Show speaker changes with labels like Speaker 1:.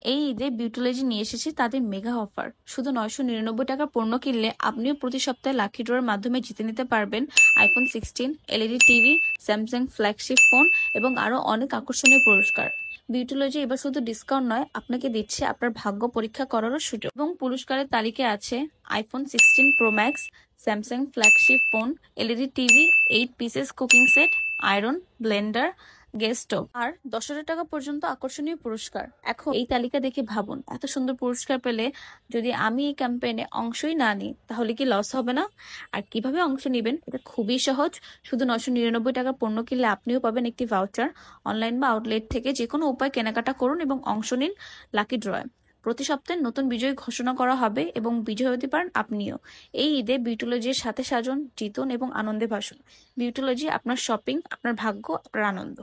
Speaker 1: এই ঈদে বিউটিলজি নিয়ে এসেছে তাদের মেগা অফার। শুধু 999 টাকা পণ্য কিনলে আপনিও প্রতি সপ্তাহে লাকি ড্রয়ের মাধ্যমে জিতে নিতে পারবেন iPhone 16, LED TV, Samsung flagship phone এবং আরো অনেক আকর্ষণীয় পুরস্কার। বিউটিলজি এবার শুধু ডিসকাউন্ট নয়, আপনাকে দিচ্ছে আপনার ভাগ্য পরীক্ষা করারও সুযোগ। এবং পুরস্কারের তালিকায় আছে iPhone 16 Pro Max, Samsung flagship phone, LED TV, 8 pieces cooking set, iron, blender, gas stove আর 10,000 টাকা পর্যন্ত আকর্ষণীয় পুরস্কার। এখন এই তালিকা দেখে ভাবুন, এত সুন্দর পুরস্কার পেলে যদি আমি এই ক্যাম্পেইনে অংশই না নিই তাহলে কি লস হবে না? আর কিভাবে অংশ নেবেন এটা খুবই সহজ। শুধু 999 টাকার পণ্য কিনলে আপনিও পাবেন একটি ভাউচার। অনলাইন বা আউটলেট থেকে যে কোনো উপায় কেনাকাটা করুন এবং অংশ নিন লাকি ড্রয়ে। প্রতি সপ্তাহে নতুন বিজয়ী ঘোষণা করা হবে এবং বিজয় হতে পারেন আপনিও। এই ঈদে বিউটিলজির সাথে সাজুন, জিতুন এবং আনন্দে ভাসুন। বিউটিলজি, আপনার শপিং, আপনার ভাগ্য, আপনার আনন্দ।